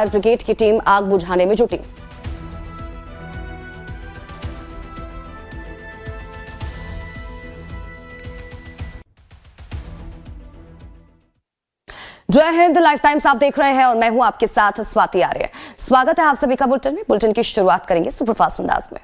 Brigade की team आग बुझाने में जुटी। जय हिंद, लाइफ टाइम्स आप देख रहे हैं और मैं हूं आपके साथ स्वाति आर्य। स्वागत है आप सभी का बुलेटिन में। बुलेटिन की शुरुआत करेंगे सुपरफास्ट अंदाज में।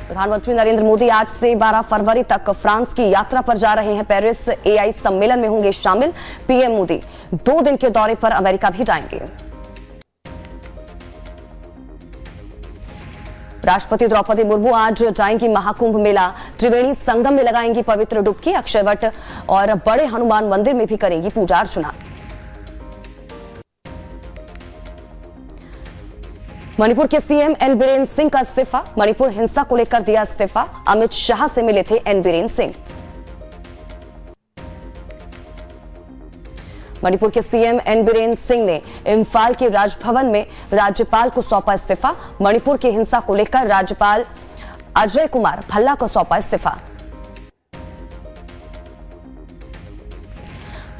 प्रधानमंत्री नरेंद्र मोदी आज से 12 फरवरी तक फ्रांस की यात्रा पर जा रहे हैं। पेरिस एआई सम्मेलन में होंगे शामिल। पीएम मोदी 2 दिन के दौरे पर अमेरिका भी जाएंगे। राष्ट्रपति द्रौपदी मुर्मू आज जाएंगी महाकुंभ मेला। त्रिवेणी संगम में लगाएंगी पवित्र डुबकी। अक्षयवट और बड़े हनुमान मंदिर में भी करेंगी पूजा अर्चना। मणिपुर के सीएम एन बीरेन सिंह का इस्तीफा। मणिपुर हिंसा को लेकर दिया इस्तीफा। अमित शाह से मिले थे एन बीरेन सिंह। मणिपुर के सीएम एन बीरेन सिंह ने इम्फाल के राजभवन में राज्यपाल को सौंपा इस्तीफा। मणिपुर की हिंसा को लेकर राज्यपाल अजय कुमार भल्ला को सौंपा इस्तीफा।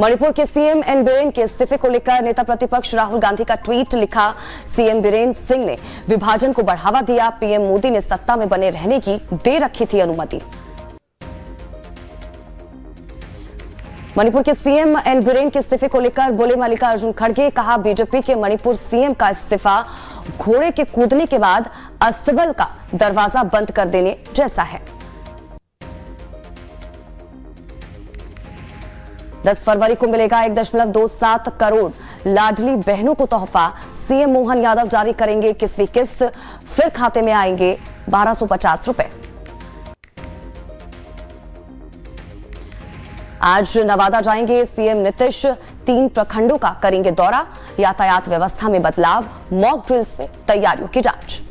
मणिपुर के सीएम एन बीरेन के इस्तीफे को लेकर नेता प्रतिपक्ष राहुल गांधी का ट्वीट लिखा। सीएम बीरेन सिंह ने विभाजन को बढ़ावा दिया। पीएम मोदी ने सत्ता में बने रहने की दे रखी थी अनुमति। मणिपुर के सीएम एन बीरेन के इस्तीफे को लेकर बोले मल्लिकार्जुन खड़गे। कहा, बीजेपी के मणिपुर सीएम का इस्तीफा घोड़े के कूदने के बाद अस्तबल का दरवाजा बंद कर देने जैसा है। 10 फरवरी को मिलेगा 1.27 करोड़ लाडली बहनों को तोहफा। सीएम मोहन यादव जारी करेंगे 21वीं किस्त। फिर खाते में आएंगे 1250 रुपए। आज नवादा जाएंगे सीएम नीतीश। 3 प्रखंडों का करेंगे दौरा। यातायात व्यवस्था में बदलाव। मॉक ड्रिल्स में तैयारियों की जांच।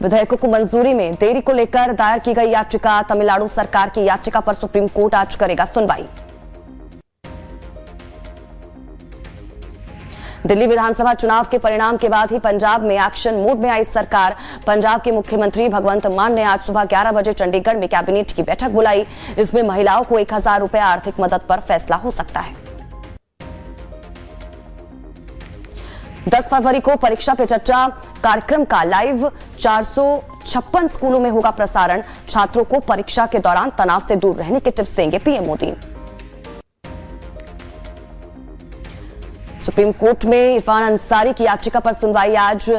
विधेयकों को मंजूरी में देरी को लेकर दायर की गई याचिका। तमिलनाडु सरकार की याचिका पर सुप्रीम कोर्ट आज करेगा सुनवाई। दिल्ली विधानसभा चुनाव के परिणाम के बाद ही पंजाब में एक्शन मोड में आई सरकार। पंजाब के मुख्यमंत्री भगवंत मान ने आज सुबह 11 बजे चंडीगढ़ में कैबिनेट की बैठक बुलाई। इसमें महिलाओं को 1000 रुपए आर्थिक मदद पर फैसला हो सकता है। 10 फरवरी को परीक्षा पे चर्चा कार्यक्रम का लाइव 456 स्कूलों में होगा प्रसारण। छात्रों को परीक्षा के दौरान तनाव से दूर रहने के टिप्स देंगे पीएम मोदी। सुप्रीम कोर्ट में इरफान अंसारी की याचिका पर सुनवाई आज।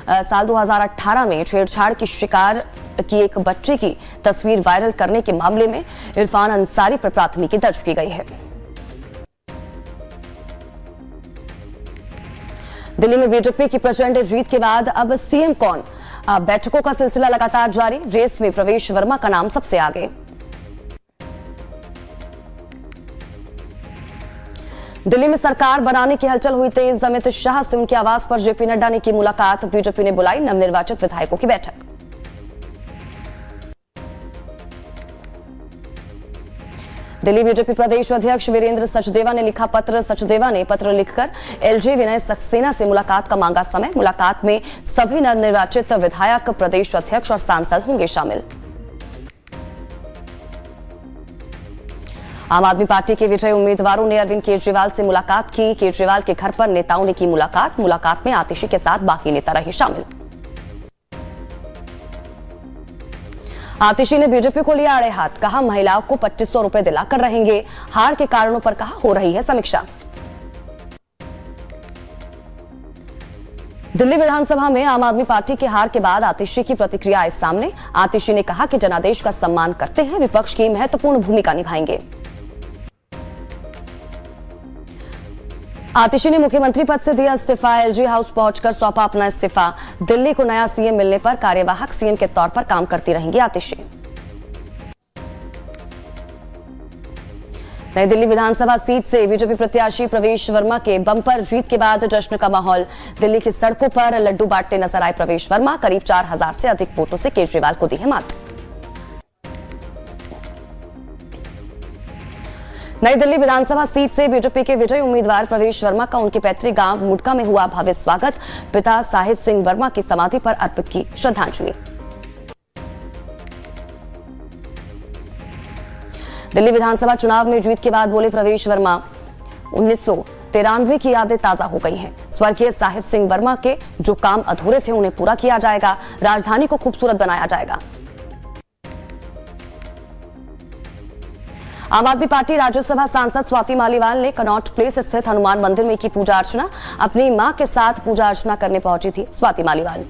साल 2018 में छेड़छाड़ की शिकार की एक बच्चे की तस्वीर वायरल करने के मामले में इरफान अंसारी पर प्राथमिकी दर्ज की गई है। दिल्ली में बीजेपी की प्रचंड जीत के बाद अब सीएम कौन, बैठकों का सिलसिला लगातार जारी। रेस में प्रवेश वर्मा का नाम सबसे आगे। दिल्ली में सरकार बनाने की हलचल हुई तेज। अमित शाह से उनके आवास पर जेपी नड्डा ने की मुलाकात। बीजेपी ने बुलाई नवनिर्वाचित विधायकों की बैठक। दिल्ली बीजेपी प्रदेश अध्यक्ष वीरेंद्र सचदेवा ने लिखा पत्र। सचदेवा ने पत्र लिखकर एलजे विनय सक्सेना से मुलाकात का मांगा समय। मुलाकात में सभी नवनिर्वाचित विधायक, प्रदेश अध्यक्ष और सांसद होंगे शामिल। आम आदमी पार्टी के विजयी उम्मीदवारों ने अरविंद केजरीवाल से मुलाकात की। केजरीवाल के घर पर नेताओं ने की मुलाकात। मुलाकात में आतिशी के साथ बाकी नेता रहे शामिल। आतिशी ने बीजेपी को लिया आड़े हाथ। कहा, महिलाओं को 2500 रुपए दिलाकर रहेंगे। हार के कारणों पर कहा, हो रही है समीक्षा। दिल्ली विधानसभा में आम आदमी पार्टी के हार के बाद आतिशी की प्रतिक्रिया आए सामने। आतिशी ने कहा कि जनादेश का सम्मान करते हैं, विपक्ष की महत्वपूर्ण भूमिका निभाएंगे। आतिशी ने मुख्यमंत्री पद से दिया इस्तीफा। एलजी हाउस पहुंचकर सौंपा अपना इस्तीफा। दिल्ली को नया सीएम मिलने पर कार्यवाहक सीएम के तौर पर काम करती रहेंगी आतिशी। नई दिल्ली विधानसभा सीट से बीजेपी प्रत्याशी प्रवेश वर्मा के बम्पर जीत के बाद जश्न का माहौल। दिल्ली की सड़कों पर लड्डू बांटते नजर आए प्रवेश वर्मा। करीब 4000 से अधिक वोटों से केजरीवाल को दी है मात। नई दिल्ली विधानसभा सीट से बीजेपी के विजयी उम्मीदवार प्रवेश वर्मा का उनके पैतृक गांव मुडका में हुआ भव्य स्वागत। पिता साहिब सिंह वर्मा की समाधि पर अर्पित की श्रद्धांजलि। दिल्ली विधानसभा चुनाव में जीत के बाद बोले प्रवेश वर्मा, 1993 की यादें ताजा हो गई हैं। स्वर्गीय साहिब सिंह वर्मा के जो काम अधूरे थे उन्हें पूरा किया जाएगा, राजधानी को खूबसूरत बनाया जाएगा। आम आदमी पार्टी राज्यसभा सांसद स्वाति मालीवाल ने कनॉट प्लेस स्थित हनुमान मंदिर में की पूजा अर्चना। अपनी मां के साथ पूजा अर्चना करने पहुंची थी स्वाति मालीवाल।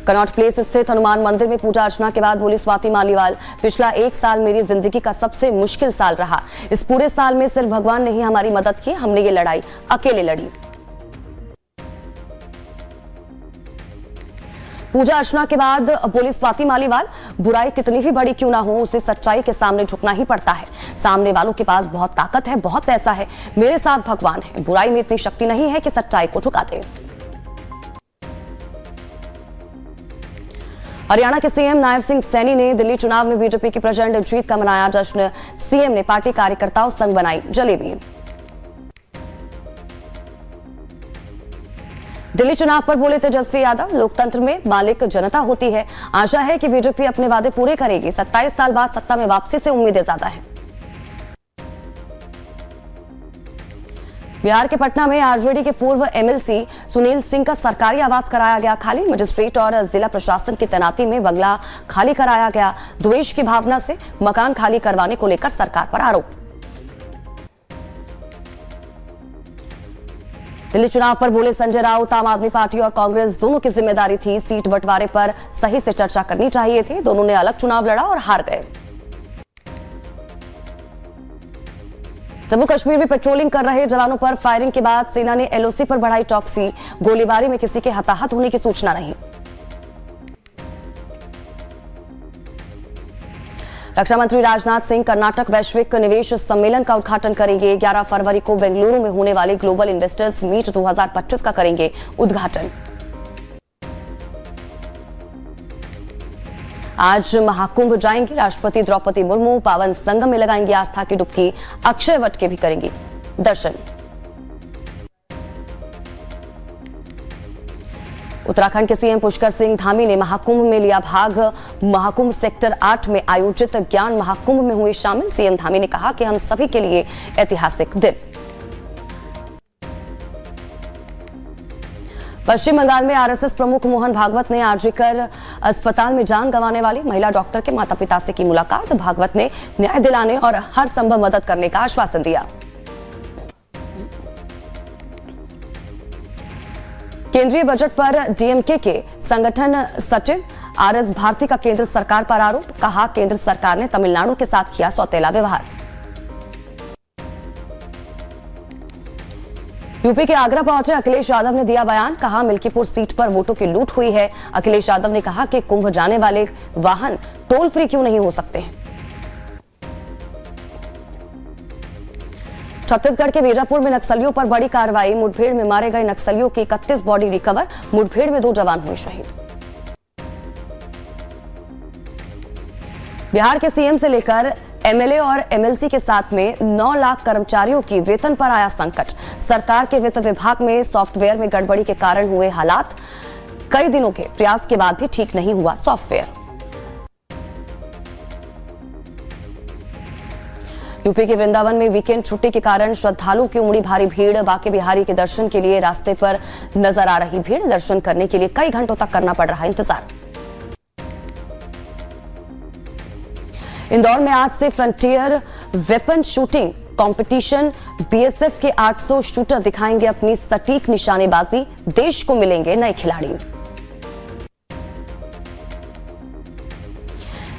कनॉट प्लेस स्थित हनुमान मंदिर में पूजा अर्चना के बाद बोली स्वाति मालीवाल, पिछला 1 साल मेरी जिंदगी का सबसे मुश्किल साल रहा। इस पूरे साल में सिर्फ भगवान ने ही हमारी मदद की, हमने ये लड़ाई अकेले लड़ी। पूजा अर्चना के बाद बोली स्वाति मालीवाल, बुराई कितनी भी बड़ी क्यों ना हो, उसे सच्चाई के सामने झुकना ही पड़ता है। सामने वालों के पास बहुत ताकत है, बहुत पैसा है, मेरे साथ भगवान है। बुराई में इतनी शक्ति नहीं है कि सच्चाई को झुका दे। हरियाणा के सीएम नायब सिंह सैनी ने दिल्ली चुनाव में बीजेपी की प्रचंड जीत का मनाया जश्न। सीएम ने पार्टी कार्यकर्ताओं संग बनाई जलेबी। दिल्ली चुनाव पर बोले तेजस्वी यादव, लोकतंत्र में मालिक जनता होती है। आशा है कि बीजेपी अपने वादे पूरे करेगी। 27 साल बाद सत्ता में वापसी से उम्मीदें ज्यादा हैं। बिहार के पटना में आरजेडी के पूर्व एमएलसी सुनील सिंह का सरकारी आवास कराया गया खाली। मजिस्ट्रेट और जिला प्रशासन की तैनाती में बंगला खाली कराया गया। द्वेष की भावना से मकान खाली करवाने को लेकर सरकार पर आरोप। दिल्ली चुनाव पर बोले संजय राउत, आम आदमी पार्टी और कांग्रेस दोनों की जिम्मेदारी थी। सीट बंटवारे पर सही से चर्चा करनी चाहिए थी। दोनों ने अलग चुनाव लड़ा और हार गए। जम्मू कश्मीर में पेट्रोलिंग कर रहे जवानों पर फायरिंग के बाद सेना ने एलओसी पर बढ़ाई चौकसी। गोलीबारी में किसी के हताहत होने की सूचना नहीं। रक्षा मंत्री राजनाथ सिंह कर्नाटक वैश्विक निवेश सम्मेलन का उद्घाटन करेंगे। 11 फरवरी को बेंगलुरु में होने वाले ग्लोबल इन्वेस्टर्स मीट 2025 का करेंगे उद्घाटन। आज महाकुंभ जाएंगी राष्ट्रपति द्रौपदी मुर्मू। पावन संगम में लगाएंगे आस्था की डुबकी। अक्षय वट के भी करेंगे दर्शन। उत्तराखंड के सीएम पुष्कर सिंह धामी ने महाकुंभ में लिया भाग। महाकुंभ सेक्टर 8 में आयोजित ज्ञान महाकुंभ में हुए शामिल। सीएम धामी ने कहा कि हम सभी के लिए ऐतिहासिक दिन। पश्चिम बंगाल में आरएसएस प्रमुख मोहन भागवत ने आरजीकर अस्पताल में जान गंवाने वाली महिला डॉक्टर के माता पिता से की मुलाकात। भागवत ने न्याय दिलाने और हर संभव मदद करने का आश्वासन दिया। केंद्रीय बजट पर डीएमके के संगठन सचिव आरएस भारती का केंद्र सरकार पर आरोप। कहा, केंद्र सरकार ने तमिलनाडु के साथ किया सौतेला व्यवहार। यूपी के आगरा पहुंचे अखिलेश यादव ने दिया बयान। कहा, मिल्कीपुर सीट पर वोटों की लूट हुई है। अखिलेश यादव ने कहा कि कुंभ जाने वाले वाहन टोल फ्री क्यों नहीं हो सकते हैं। छत्तीसगढ़ के बीजापुर में नक्सलियों पर बड़ी कार्रवाई। मुठभेड़ में मारे गए नक्सलियों की 31 बॉडी रिकवर। मुठभेड़ में 2 जवान हुए शहीद। बिहार के सीएम से लेकर एमएलए और एमएलसी के साथ में 9 लाख कर्मचारियों की वेतन पर आया संकट। सरकार के वित्त विभाग में सॉफ्टवेयर में गड़बड़ी के कारण हुए हालात। कई दिनों के प्रयास के बाद भी ठीक नहीं हुआ सॉफ्टवेयर। यूपी के वृंदावन में वीकेंड छुट्टी के कारण श्रद्धालुओं की उमड़ी भारी भीड़। बांके बिहारी के दर्शन के लिए रास्ते पर नजर आ रही भीड़। दर्शन करने के लिए कई घंटों तक करना पड़ रहा इंतजार। इंदौर में आज से frontier weapon shooting competition. BSF के 800 शूटर दिखाएंगे अपनी सटीक निशानेबाजी। देश को मिलेंगे नए खिलाड़ी।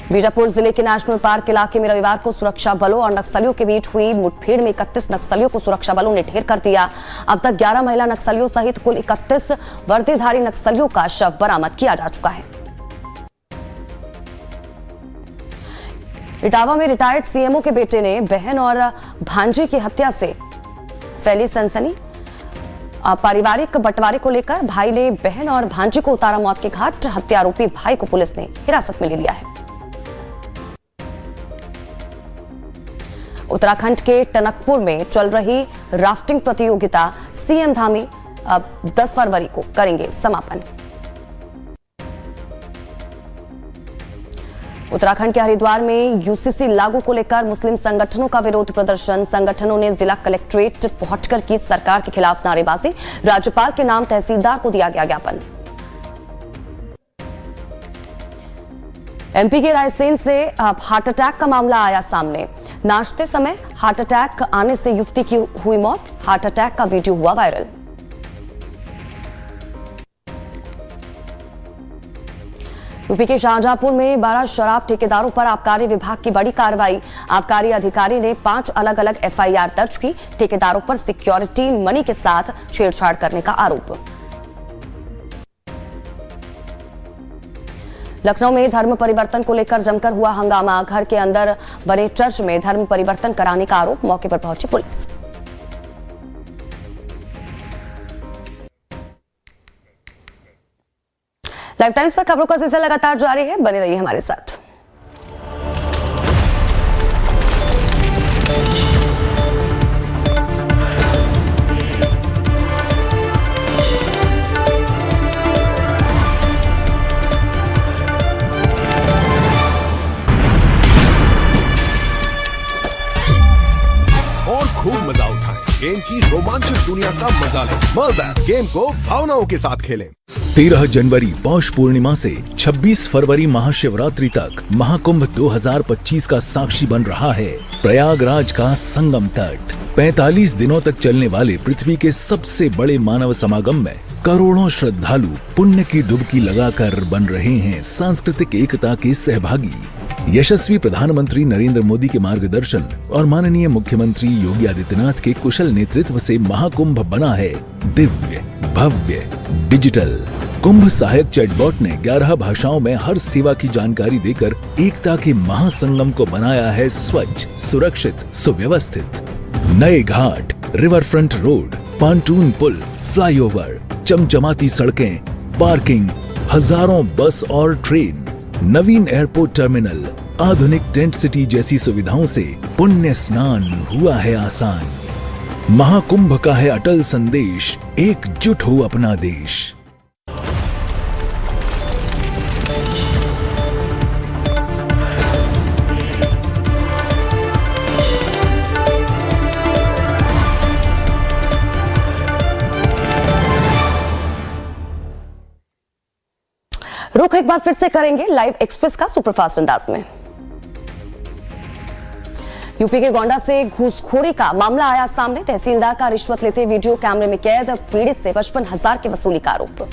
बीजापुर जिले के नेशनल पार्क इलाके में रविवार को सुरक्षा बलों और नक्सलियों के बीच हुई मुठभेड़ में 31 नक्सलियों को सुरक्षा बलों ने ढेर कर दिया। अब तक 11 महिला नक्सलियों सहित कुल 31 वर्दीधारी नक्सलियों का शव बरामद किया जा चुका है। इटावा में रिटायर्ड सीएमओ के बेटे ने बहन और भांजे की हत्या से फैली सनसनी। पारिवारिक बंटवारे को लेकर भाई ने बहन और भांजे को उतारा मौत के घाट। हत्या आरोपी भाई को पुलिस ने हिरासत में ले लिया है। उत्तराखंड के टनकपुर में चल रही राफ्टिंग प्रतियोगिता सीएम धामी 10 फरवरी को करेंगे समापन। उत्तराखंड के हरिद्वार में यूसीसी लागू को लेकर मुस्लिम संगठनों का विरोध प्रदर्शन। संगठनों ने जिला कलेक्ट्रेट पहुंचकर की सरकार के खिलाफ नारेबाजी। राज्यपाल के नाम तहसीलदार को दिया गया ज्ञापन। एमपी के रायसेन से हार्ट अटैक का मामला आया सामने। नाचते समय हार्ट अटैक आने से युवती की हुई मौत। हार्ट अटैक का वीडियो हुआ वायरल। यूपी के शाहजहांपुर में 12 शराब ठेकेदारों पर आबकारी विभाग की बड़ी कार्रवाई। आबकारी अधिकारी ने 5 अलग अलग एफआईआर दर्ज की। ठेकेदारों पर सिक्योरिटी मनी के साथ छेड़छाड़ करने का आरोप। लखनऊ में धर्म परिवर्तन को लेकर जमकर हुआ हंगामा। घर के अंदर बने चर्च में धर्म परिवर्तन कराने का आरोप। मौके पर पहुंची पुलिस। लाइव टाइम्स पर खबरों का सिलसिला लगातार जारी है, बने रहिए हमारे साथ। और खूब मजा उठाएं। गेम की रोमांचक दुनिया का मजा लें। मर्बैक गेम को भावनाओं के साथ खेलें। 13 जनवरी पौष पूर्णिमा से 26 फरवरी महाशिवरात्रि तक महाकुंभ 2025 का साक्षी बन रहा है प्रयागराज का संगम तट। 45 दिनों तक चलने वाले पृथ्वी के सबसे बड़े मानव समागम में करोड़ों श्रद्धालु पुण्य की डुबकी लगाकर बन रहे हैं सांस्कृतिक एकता के सहभागी। यशस्वी प्रधानमंत्री नरेंद्र मोदी के मार्गदर्शन और माननीय मुख्यमंत्री योगी आदित्यनाथ के कुशल नेतृत्व से महाकुंभ बना है दिव्य, भव्य, डिजिटल। कुंभ सहायक चैटबॉट ने 11 भाषाओं में हर सेवा की जानकारी देकर एकता के महासंगम को बनाया है स्वच्छ, सुरक्षित, सुव्यवस्थित। नए घाट, रिवर फ्रंट रोड, पांटून पुल, फ्लाईओवर, चमचमाती सड़कें, पार्किंग, हजारों बस और ट्रेन, नवीन एयरपोर्ट टर्मिनल, आधुनिक टेंट सिटी जैसी सुविधाओं से पुण्य स्नान हुआ है आसान। महाकुंभ का है अटल संदेश, एकजुट हो अपना देश। रुख एक बार फिर से करेंगे लाइव एक्सप्रेस का सुपरफास्ट अंदाज में। यूपी के गोंडा से घूसखोरी का मामला आया सामने। तहसीलदार का रिश्वत लेते वीडियो कैमरे में कैद। पीड़ित से 55,000 की वसूली का आरोप।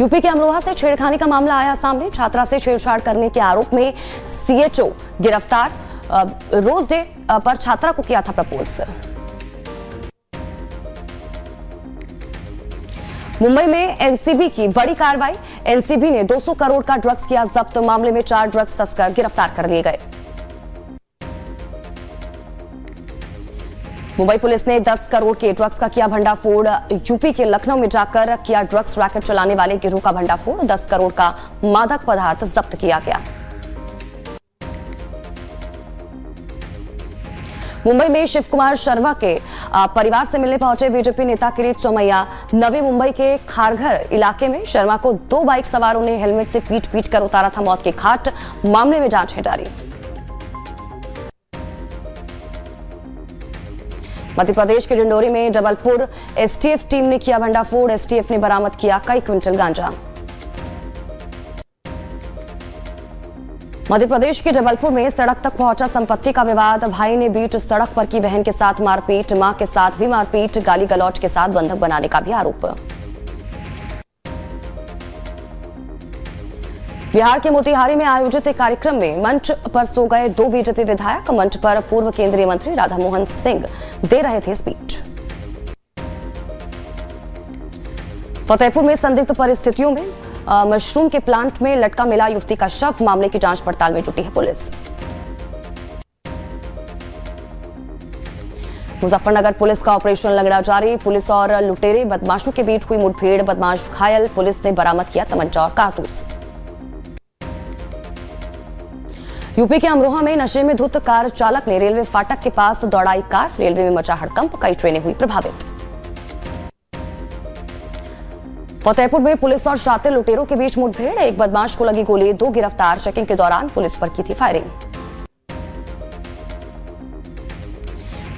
यूपी के अमरोहा से छेड़खानी का मामला आया सामने। छात्रा से छेड़छाड़ करने के आरोप में सीएचओ गिरफ्तार। रोज डे पर छात्रा को किया था प्रपोज। मुंबई में एनसीबी की बड़ी कार्रवाई। एनसीबी ने 200 करोड़ का ड्रग्स किया जब्त। मामले में 4 ड्रग्स तस्कर गिरफ्तार कर लिए गए। मुंबई पुलिस ने 10 करोड़ के ड्रग्स का किया भंडाफोड़। यूपी के लखनऊ में जाकर किया ड्रग्स रैकेट चलाने वाले गिरोह का भंडाफोड़। 10 करोड़ का मादक पदार्थ जब्त किया गया। मुंबई में शिव कुमार शर्मा के परिवार से मिलने पहुंचे बीजेपी नेता किरीट सोमैया। नवी मुंबई के खारघर इलाके में शर्मा को 2 बाइक सवारों ने हेलमेट से पीट कर उतारा था मौत के घाट। मामले में जांच है जारी। मध्य प्रदेश के डिंडोरी में जबलपुर एसटीएफ टीम ने किया भंडाफोड़। एसटीएफ ने बरामद किया कई क्विंटल गांजा। मध्य प्रदेश के जबलपुर में सड़क तक पहुंचा संपत्ति का विवाद। भाई ने बीच सड़क पर की बहन के साथ मारपीट। मां के साथ भी मारपीट। गाली गलौज के साथ बंधक बनाने का भी आरोप। बिहार के मोतिहारी में आयोजित एक कार्यक्रम में मंच पर सो गए 2 बीजेपी विधायक। मंच पर पूर्व केंद्रीय मंत्री राधामोहन सिंह दे रहे थे स्पीच। फतेहपुर में संदिग्ध परिस्थितियों में मशरूम के प्लांट में लटका मिला युवती का शव। मामले की जांच पड़ताल में जुटी है पुलिस। मुजफ्फरनगर पुलिस का ऑपरेशन लंगड़ा जारी। पुलिस और लुटेरे बदमाशों के बीच हुई मुठभेड़। बदमाश घायल। पुलिस ने बरामद किया तमंचा और कारतूस। यूपी के अमरोहा में नशे में धुत कार चालक ने रेलवे फाटक के पास दौड़ाई कार। रेलवे में मचा हड़कंप। कई ट्रेनें हुई प्रभावित। फतेहपुर में पुलिस और शातिर लुटेरों के बीच मुठभेड़, एक बदमाश को लगी गोली, 2 गिरफ्तार। चेकिंग के दौरान पुलिस पर की थी फायरिंग।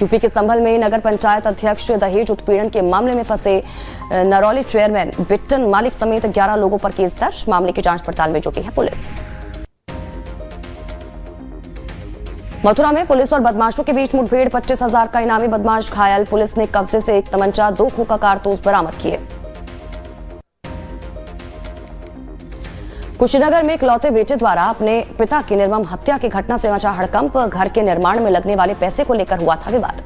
यूपी के संभल में नगर पंचायत अध्यक्ष दहेज उत्पीड़न के मामले में फंसे नरौली चेयरमैन बिट्टन मालिक समेत 11 लोगों पर केस दर्ज। मामले की जांच पड़ताल में जुटी है पुलिस। मथुरा में पुलिस और बदमाशों के बीच मुठभेड़, 25,000 का इनामी बदमाश घायल। पुलिस ने कब्जे से एक तमंचा, 2 खोखा कारतूस बरामद किए। कुशीनगर में इकलौते बेटे द्वारा अपने पिता की निर्मम हत्या की घटना से मचा हड़कंप। घर के निर्माण में लगने वाले पैसे को लेकर हुआ था विवाद।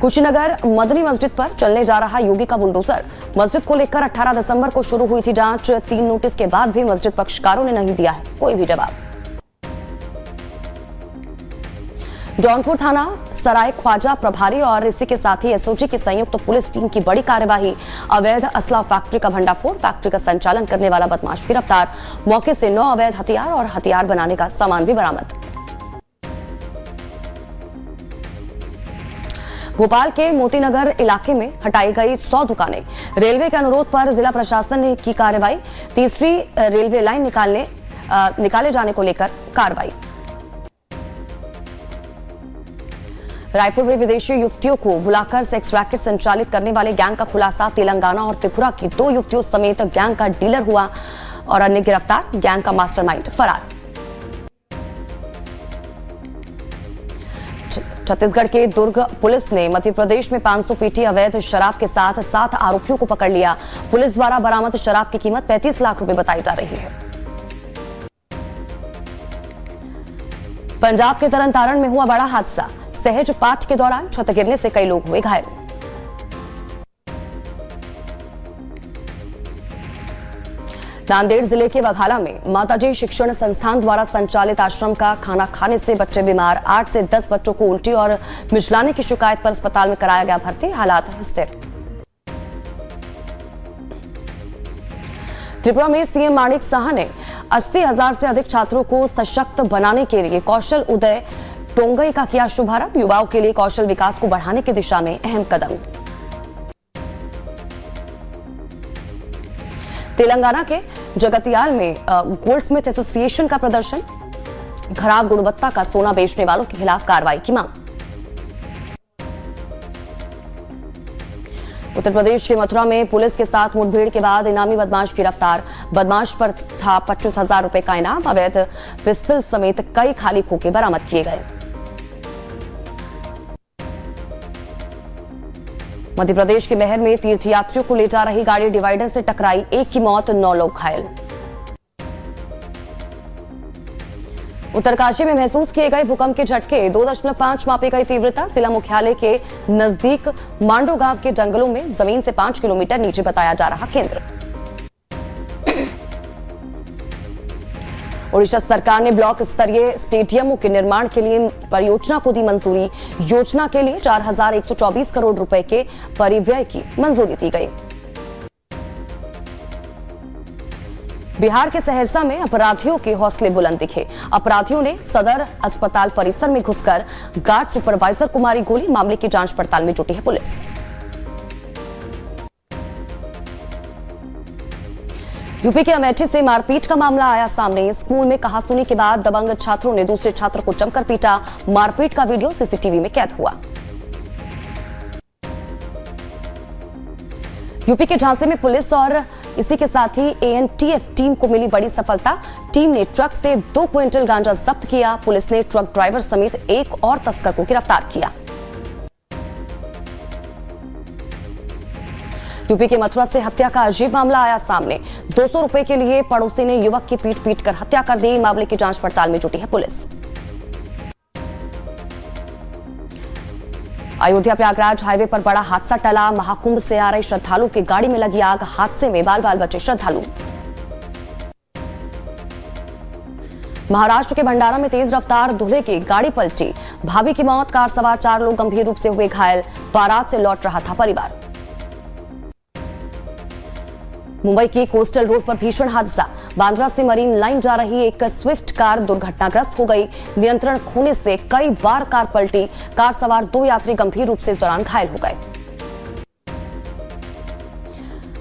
कुशीनगर मदनी मस्जिद पर चलने जा रहा योगी का बुलडोजर। मस्जिद को लेकर 18 दिसंबर को शुरू हुई थी जांच। 3 नोटिस के बाद भी मस्जिद पक्षकारों ने नहीं दिया है कोई भी जवाब। जौनपुर थाना सराय ख्वाजा प्रभारी और इसी के साथ ही एसओजी की संयुक्त पुलिस टीम की बड़ी कार्यवाही। अवैध असला फैक्ट्री का भंडाफोड़, फैक्ट्री का संचालन करने वाला बदमाश गिरफ्तार। मौके से 9 अवैध हथियार और हथियार बनाने का सामान भी बरामद। भोपाल के मोतीनगर इलाके में हटाई गई 100 दुकानें। रेलवे के अनुरोध पर जिला प्रशासन ने की कार्रवाई। तीसरी रेलवे लाइन निकाले जाने को लेकर कार्रवाई। रायपुर में विदेशी युवतियों को बुलाकर सेक्स रैकेट संचालित करने वाले गैंग का खुलासा। तेलंगाना और त्रिपुरा की 2 युवतियों समेत गैंग का डीलर हुआ और अन्य गिरफ्तार। गैंग का मास्टरमाइंड फरार। छत्तीसगढ़ के दुर्ग पुलिस ने मध्य प्रदेश में 500 पेटी अवैध शराब के साथ 7 आरोपियों को पकड़ लिया। पुलिस द्वारा बरामद शराब की कीमत 35 लाख रुपए बताई जा रही है। पंजाब के तरनतारण में हुआ बड़ा हादसा। सहज पाठ के दौरान छत गिरने से कई लोग हुए घायल। नांदेड़ जिले के वघाला में माताजी शिक्षण संस्थान द्वारा संचालित आश्रम का खाना खाने से बच्चे बीमार। 8 से 10 बच्चों को उल्टी और मिचलाने की शिकायत पर अस्पताल में कराया गया भर्ती, हालात स्थिर। त्रिपुरा में सीएम माणिक साहा ने 80,000 से अधिक छात्रों को सशक्त बनाने के लिए कौशल उदय टोंगई का किया शुभारंभ। युवाओं के लिए कौशल विकास को बढ़ाने की दिशा में अहम कदम। तेलंगाना के जगतियाल में गोल्डस्मिथ एसोसिएशन का प्रदर्शन। खराब गुणवत्ता का सोना बेचने वालों के खिलाफ कार्रवाई की मांग। उत्तर प्रदेश के मथुरा में पुलिस के साथ मुठभेड़ के बाद इनामी बदमाश गिरफ्तार। बदमाश पर था 25,000 रुपए का इनाम। अवैध पिस्तौल समेत कई खाली खोखे बरामद किए गए। मध्य प्रदेश के महर में तीर्थयात्रियों को ले जा रही गाड़ी डिवाइडर से टकराई, 1 की मौत, 9 लोग घायल। उत्तरकाशी में महसूस किए गए भूकंप के झटके, 2.5 मापी गई तीव्रता। जिला मुख्यालय के नजदीक मांडो गांव के जंगलों में जमीन से 5 किलोमीटर नीचे बताया जा रहा केंद्र। ओडिशा सरकार ने ब्लॉक स्तरीय स्टेडियमों के निर्माण के लिए परियोजना को दी मंजूरी। योजना के लिए 4,124 करोड़ रुपए के परिव्यय की मंजूरी दी गई। बिहार के सहरसा में अपराधियों के हौसले बुलंद दिखे। अपराधियों ने सदर अस्पताल परिसर में घुसकर गार्ड सुपरवाइजर को मारी गोली। मामले की जांच पड़ताल में जुटी है पुलिस। यूपी के अमेठी से मारपीट का मामला आया सामने। स्कूल में कहासुनी के बाद दबंग छात्रों ने दूसरे छात्र को जमकर पीटा। मारपीट का वीडियो सीसीटीवी में कैद हुआ। यूपी के झांसी में पुलिस और इसी के साथ ही एएनटीएफ टीम को मिली बड़ी सफलता। टीम ने ट्रक से 2 क्विंटल गांजा जब्त किया। पुलिस ने ट्रक ड्राइवर समेत एक और तस्कर को गिरफ्तार किया। यूपी के मथुरा से हत्या का अजीब मामला आया सामने। 200 रुपए के लिए पड़ोसी ने युवक की पीट कर हत्या कर दी। मामले की जांच पड़ताल में जुटी है पुलिस। अयोध्या प्रयागराज हाईवे पर बड़ा हादसा टला। महाकुंभ से आ रहे श्रद्धालु की गाड़ी में लगी आग। हादसे में बाल बाल बचे श्रद्धालु। महाराष्ट्र के भंडारा में तेज रफ्तार दूल्हे की गाड़ी पलटी। भाभी की मौत, कार सवार 4 लोग गंभीर रूप से हुए घायल। बारात से लौट रहा था परिवार। मुंबई की कोस्टल रोड पर भीषण हादसा। बांद्रा से मरीन लाइन जा रही एक स्विफ्ट कार दुर्घटनाग्रस्त हो गई। नियंत्रण खोने से कई बार कार पलटी। कार सवार 2 यात्री गंभीर रूप से इस दौरान घायल हो गए।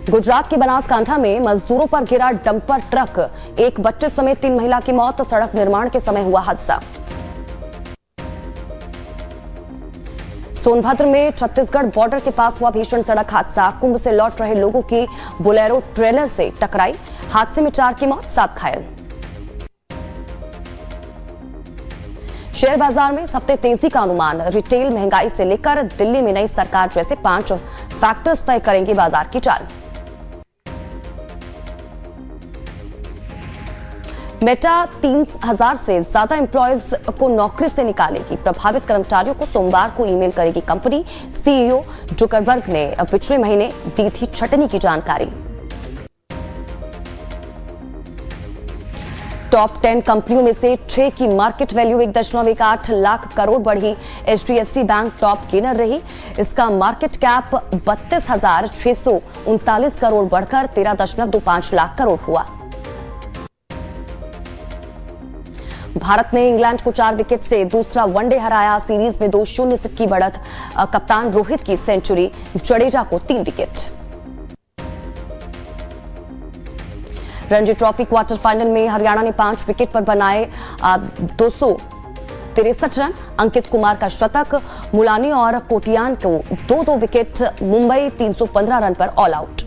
गुजरात के बनासकांठा में मजदूरों पर गिरा डंपर ट्रक, एक बच्चे समेत 3 महिला की मौत, सड़क निर्माण के समय हुआ हादसा। सोनभद्र में छत्तीसगढ़ बॉर्डर के पास हुआ भीषण सड़क हादसा, कुंभ से लौट रहे लोगों की बोलेरो ट्रेलर से टकराई, हादसे में 4 की मौत, 7 घायल। शेयर बाजार में इस हफ्ते तेजी का अनुमान, रिटेल महंगाई से लेकर दिल्ली में नई सरकार जैसे 5 फैक्टर्स तय करेंगे बाजार की चाल। मेटा 3000 से ज्यादा एम्प्लॉयज को नौकरी से निकालेगी, प्रभावित कर्मचारियों को सोमवार को ईमेल करेगी कंपनी। सीईओ जुकरबर्ग ने पिछले महीने दी थी छटनी की जानकारी। टॉप 10 कंपनियों में से 6 की मार्केट वैल्यू 1.18 लाख करोड़ बढ़ी, एचडीएफसी बैंक टॉप गेनर रही। इसका मार्केट कैप 32,639 करोड़ बढ़कर 13.25 लाख करोड़ हुआ। भारत ने इंग्लैंड को 4 विकेट से दूसरा वनडे हराया, सीरीज में 2-0 से की बढ़त, कप्तान रोहित की सेंचुरी, जडेजा को 3 wicket. Ranji trophy quarter final में हरियाणा ने 5 विकेट पर बनाए 263 रन, अंकित कुमार का शतक, मुलानी और कोटियान को 2-2 विकेट, मुंबई 315 रन पर ऑल आउट।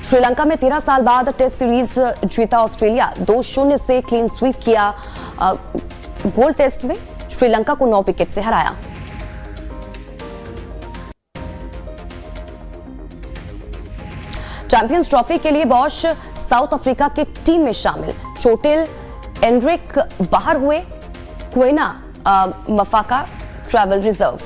श्रीलंका में 13 साल बाद टेस्ट सीरीज जीता ऑस्ट्रेलिया, 2-0 से क्लीन स्वीप किया, गोल्ड टेस्ट में श्रीलंका को 9 विकेट से हराया। चैंपियंस ट्रॉफी के लिए बॉश साउथ अफ्रीका की टीम में शामिल, चोटिल एंड्रिक बाहर हुए, क्वेना मफाका ट्रैवल रिजर्व।